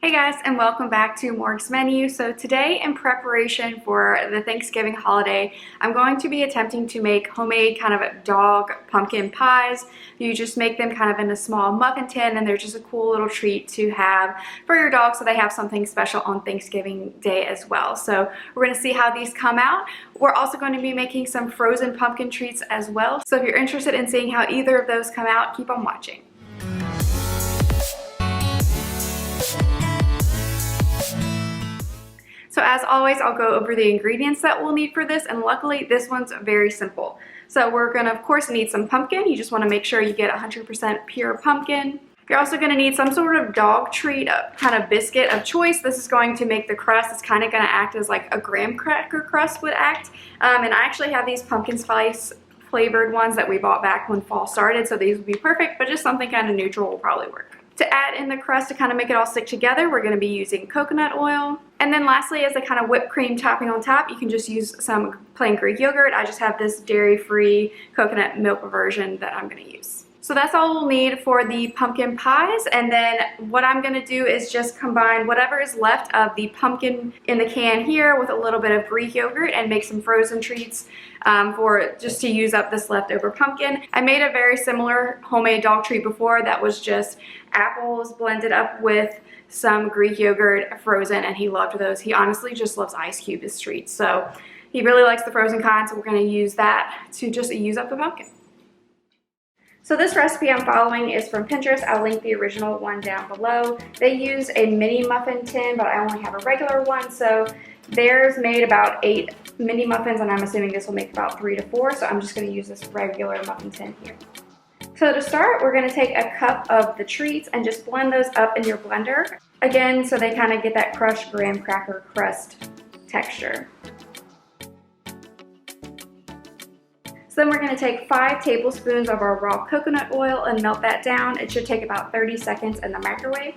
Hey guys, and welcome back to Morgs Menu. So today, in preparation for the Thanksgiving holiday, I'm going to be attempting to make homemade kind of dog pumpkin pies. You just make them kind of in a small muffin tin, and they're just a cool little treat to have for your dog so they have something special on Thanksgiving Day as well. So we're going to see how these come out. We're also going to be making some frozen pumpkin treats as well. So if you're interested in seeing how either of those come out, keep on watching. So as always, I'll go over the ingredients that we'll need for this, and luckily this one's very simple. So we're gonna of course need some pumpkin. You just wanna make sure you get 100% pure pumpkin. You're also gonna need some sort of dog treat, kind of biscuit of choice. This is going to make the crust, it's kind of gonna act as like a graham cracker crust would act. And I actually have these pumpkin spice flavored ones that we bought back when fall started, so these would be perfect, but just something kind of neutral will probably work. To add in the crust to kind of make it all stick together, we're going to be using coconut oil. And then lastly, as a kind of whipped cream topping on top, you can just use some plain Greek yogurt. I just have this dairy-free coconut milk version that I'm going to use. So that's all we'll need for the pumpkin pies, and then what I'm going to do is just combine whatever is left of the pumpkin in the can here with a little bit of Greek yogurt and make some frozen treats for just to use up this leftover pumpkin. I made a very similar homemade dog treat before that was just apples blended up with some Greek yogurt frozen, and he loved those. He honestly just loves ice cube treats, so he really likes the frozen kind, so we're going to use that to just use up the pumpkin. So this recipe I'm following is from Pinterest. I'll link the original one down below. They use a mini muffin tin, but I only have a regular one, so theirs made about 8 mini muffins, and I'm assuming this will make about 3 to 4, so I'm just going to use this regular muffin tin here. So to start, we're going to take a cup of the treats and just blend those up in your blender. Again, so they kind of get that crushed graham cracker crust texture. So then we're going to take 5 tablespoons of our raw coconut oil and melt that down. It should take about 30 seconds in the microwave.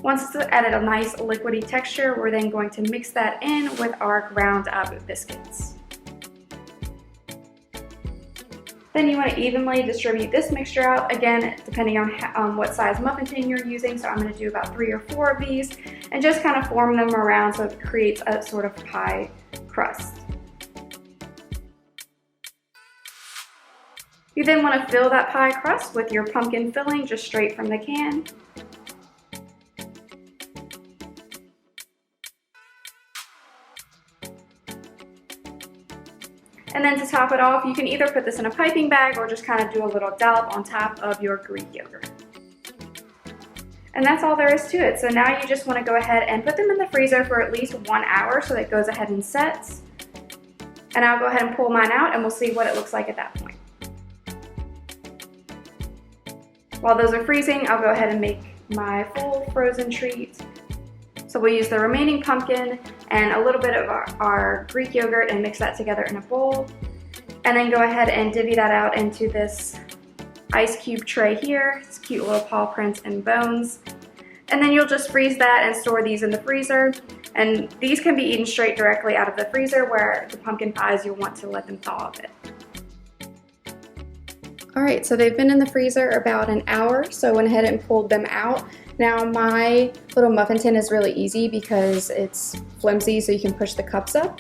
Once it's added a nice liquidy texture, we're then going to mix that in with our ground up biscuits. Then you want to evenly distribute this mixture out, again, depending on what size muffin tin you're using. So I'm going to do about 3 or 4 of these and just kind of form them around so it creates a sort of pie crust. You then want to fill that pie crust with your pumpkin filling just straight from the can. And then to top it off, you can either put this in a piping bag or just kind of do a little dollop on top of your Greek yogurt. And that's all there is to it. So now you just want to go ahead and put them in the freezer for at least 1 hour so that it goes ahead and sets. And I'll go ahead and pull mine out and we'll see what it looks like at that point. While those are freezing, I'll go ahead and make my full frozen treat. So we'll use the remaining pumpkin and a little bit of our Greek yogurt and mix that together in a bowl. And then go ahead and divvy that out into this ice cube tray here. It's cute little paw prints and bones. And then you'll just freeze that and store these in the freezer. And these can be eaten straight directly out of the freezer, where the pumpkin pies, you'll want to let them thaw a bit. Alright, so they've been in the freezer about an hour, so I went ahead and pulled them out. Now my little muffin tin is really easy because it's flimsy, so you can push the cups up.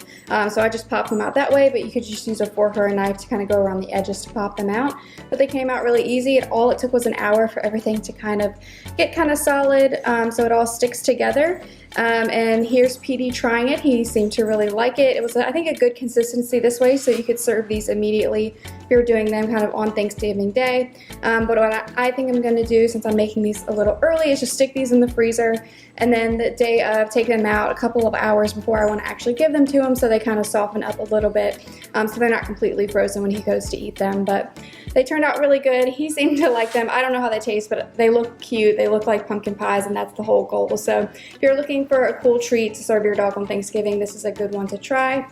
So I just popped them out that way, but you could just use a fork or a knife to kind of go around the edges to pop them out. But they came out really easy. All it took was an hour for everything to kind of get kind of solid, so it all sticks together. And here's PD trying it. He seemed to really like it. It was, I think, a good consistency this way, so you could serve these immediately if you're doing them kind of on Thanksgiving Day. But what I think I'm going to do, since I'm making these a little early, is just stick these in the freezer, and then the day of, take them out a couple of hours before I want to actually give them to him, so they kind of soften up a little bit, so they're not completely frozen when he goes to eat them. But they turned out really good. He seemed to like them. I don't know how they taste, but they look cute. They look like pumpkin pies, and that's the whole goal. So if you're looking for a cool treat to serve your dog on Thanksgiving, this is a good one to try.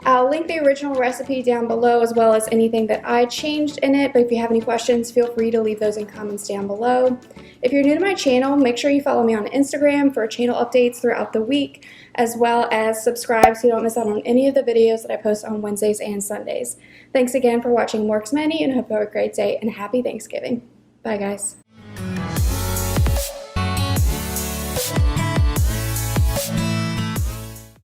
I'll link the original recipe down below, as well as anything that I changed in it, but if you have any questions, feel free to leave those in comments down below. If you're new to my channel, make sure you follow me on Instagram for channel updates throughout the week, as well as subscribe so you don't miss out on any of the videos that I post on Wednesdays and Sundays. Thanks again for watching Morgs Menu, and I hope you have a great day and happy Thanksgiving. Bye guys.